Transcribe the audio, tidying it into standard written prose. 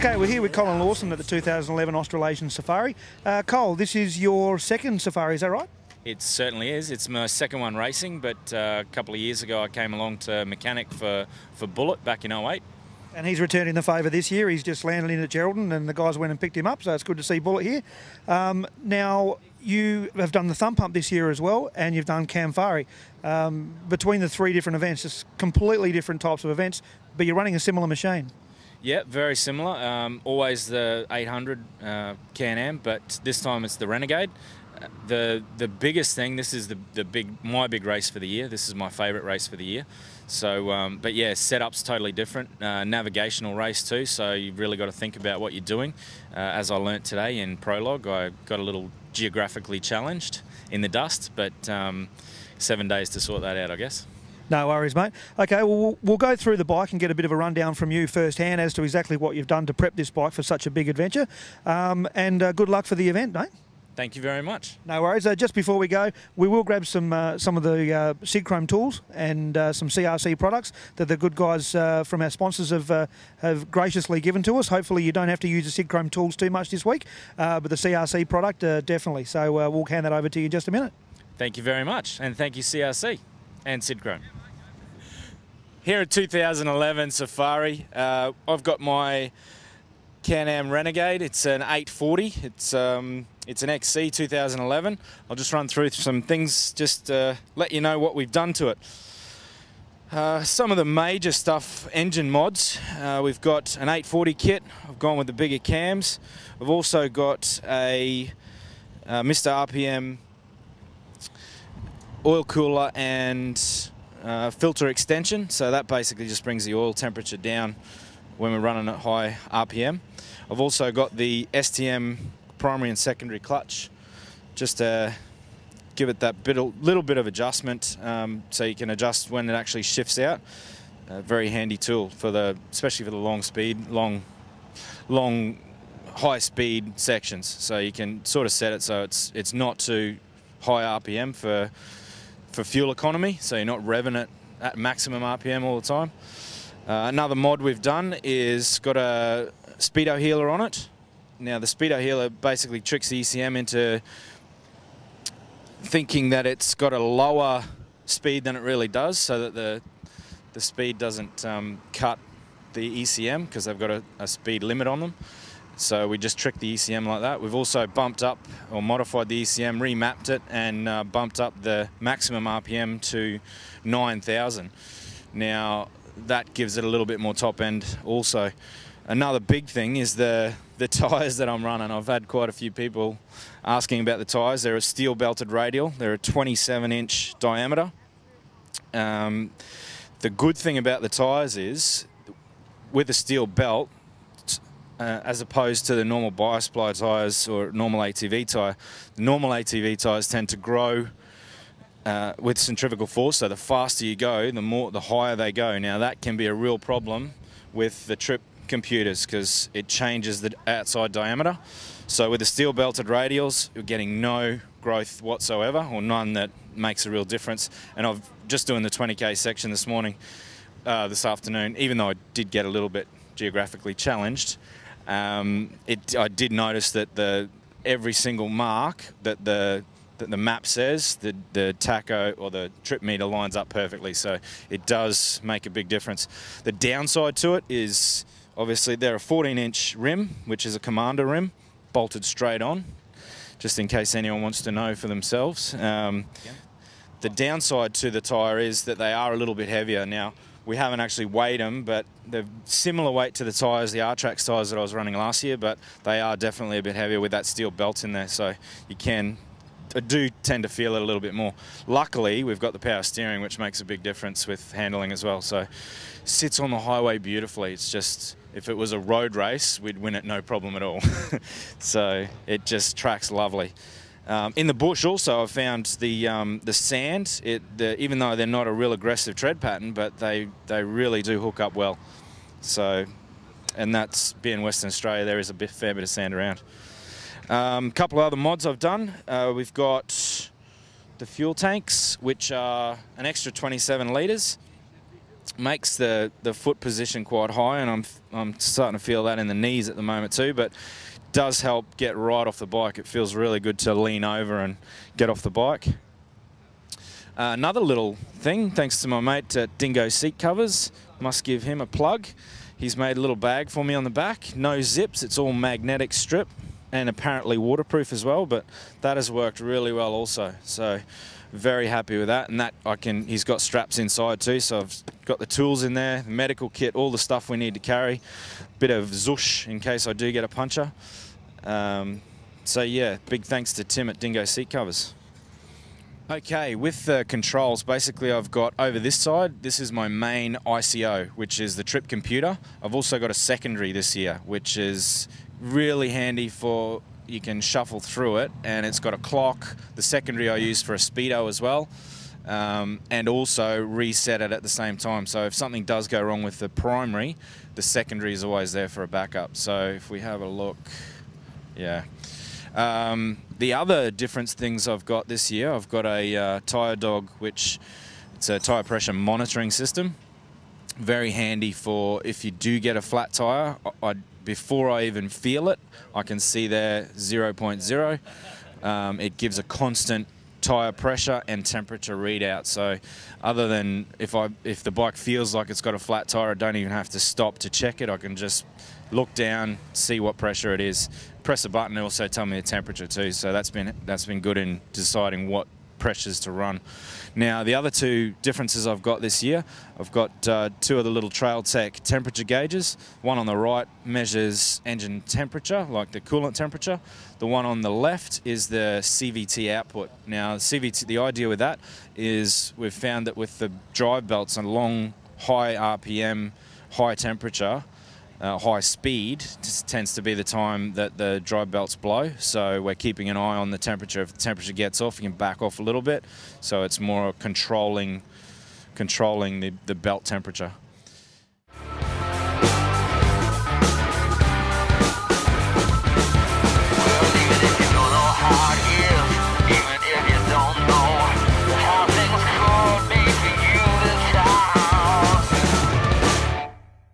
Okay, we're here with Colin Lawson at the 2011 Australasian Safari. Cole, this is your second safari, is that right? It certainly is. It's my second one racing, but a couple of years ago I came along to mechanic for Bullet back in 08. And he's returning the favour this year. He's just landed in at Geraldton and the guys went and picked him up, so it's good to see Bullet here. Now, you have done the thumb pump this year as well, and you've done Camfari. Between the three different events, it's completely different types of events, but you're running a similar machine. Yeah, very similar. Always the 800 Can-Am, but this time it's the Renegade. The biggest thing, this is my big race for the year. This is my favourite race for the year. So, but yeah, setup's totally different. Navigational race too, so you've really got to think about what you're doing. As I learnt today in Prologue, I got a little geographically challenged in the dust, but 7 days to sort that out, I guess. No worries, mate. Okay, well, we'll go through the bike and get a bit of a rundown from you firsthand as to exactly what you've done to prep this bike for such a big adventure. And good luck for the event, mate. Thank you very much. No worries. Just before we go, we will grab some of the Sid Chrome tools and some CRC products that the good guys from our sponsors have graciously given to us. Hopefully you don't have to use the Sid Chrome tools too much this week, but the CRC product, definitely. So we'll hand that over to you in just a minute. Thank you very much, and thank you CRC and Sid Chrome. Here at 2011 Safari, I've got my Can-Am Renegade. It's an 840. It's an XC 2011. I'll just run through some things, just let you know what we've done to it. Some of the major stuff, engine mods. We've got an 840 kit. I've gone with the bigger cams. I've also got a Mr. RPM oil cooler and filter extension. So that basically just brings the oil temperature down when we're running at high RPM. I've also got the STM primary and secondary clutch, just to give it that little bit of adjustment, so you can adjust when it actually shifts out. Very handy tool especially for the long high speed sections. So you can sort of set it so it's not too high RPM for fuel economy, so you're not revving it at maximum RPM all the time. Another mod we've done is got a speedo healer on it. Now the speedo healer basically tricks the ECM into thinking that it's got a lower speed than it really does, so that the speed doesn't cut the ECM, because they've got a speed limit on them. So we just trick the ECM like that. We've also bumped up or modified the ECM, remapped it, and bumped up the maximum RPM to 9,000. Now that gives it a little bit more top end also. Another big thing is the tyres that I'm running. I've had quite a few people asking about the tyres. They're a steel belted radial. They're a 27-inch diameter. The good thing about the tyres is, with a steel belt, as opposed to the normal bias ply tyres or normal ATV tyre, the normal ATV tyres tend to grow with centrifugal force. So the faster you go, the higher they go. Now that can be a real problem with the trip computers, because it changes the outside diameter. So with the steel belted radials, you're getting no growth whatsoever, or none that makes a real difference. And I've just doing the 20k section this this afternoon, even though I did get a little bit geographically challenged, I did notice that every single mark that the map says, the tacho or the trip meter lines up perfectly, so it does make a big difference. The downside to it is, obviously, they're a 14-inch rim, which is a commander rim, bolted straight on, just in case anyone wants to know for themselves. The downside to the tyre is that they are a little bit heavier. Now, we haven't actually weighed them, but they're similar weight to the tyres, the R-Trax tyres that I was running last year, but they are definitely a bit heavier with that steel belt in there, so I do tend to feel it a little bit more. Luckily, we've got the power steering, which makes a big difference with handling as well. So sits on the highway beautifully. It's just, if it was a road race, we'd win it no problem at all. So it just tracks lovely. In the bush also, I've found the sand, even though they're not a real aggressive tread pattern, but they really do hook up well. So, and that's, being Western Australia, there is a fair bit of sand around. A couple of other mods I've done. We've got the fuel tanks, which are an extra 27 litres. makes the foot position quite high, and I'm starting to feel that in the knees at the moment too, but does help get right off the bike. It feels really good to lean over and get off the bike. Another little thing, thanks to my mate at Dingo Seat Covers, must give him a plug. He's made a little bag for me on the back, no zips, it's all magnetic strip and apparently waterproof as well, but that has worked really well also. So very happy with that, and that he's got straps inside too, so I've got the tools in there, the medical kit, all the stuff we need to carry, bit of zoosh in case I do get a puncture. So yeah, big thanks to Tim at Dingo Seat Covers. Okay, with the controls, basically I've got over this side, this is my main ICO, which is the trip computer. I've also got a secondary this year, which is really handy for, you can shuffle through it, and it's got a clock. The secondary I use for a speedo as well, and also reset it at the same time. So if something does go wrong with the primary, the secondary is always there for a backup. So if we have a look, yeah. The other different things I've got this year, I've got a Tyre Dog, which it's a tyre pressure monitoring system. Very handy for if you do get a flat tyre. Before I even feel it, I can see there 0.0. It gives a constant tyre pressure and temperature readout. So other than if the bike feels like it's got a flat tyre, I don't even have to stop to check it. I can just look down, see what pressure it is, press a button, and also tell me the temperature too. So that's been good in deciding what pressures to run. Now the other two differences I've got this year, I've got two of the little Trail Tech temperature gauges. One on the right measures engine temperature, like the coolant temperature. The one on the left is the CVT output. Now CVT, the idea with that is we've found that with the drive belts and long, high RPM, high temperature, high speed tends to be the time that the drive belts blow, so we're keeping an eye on the temperature. If the temperature gets off, you can back off a little bit, so it's more controlling the belt temperature.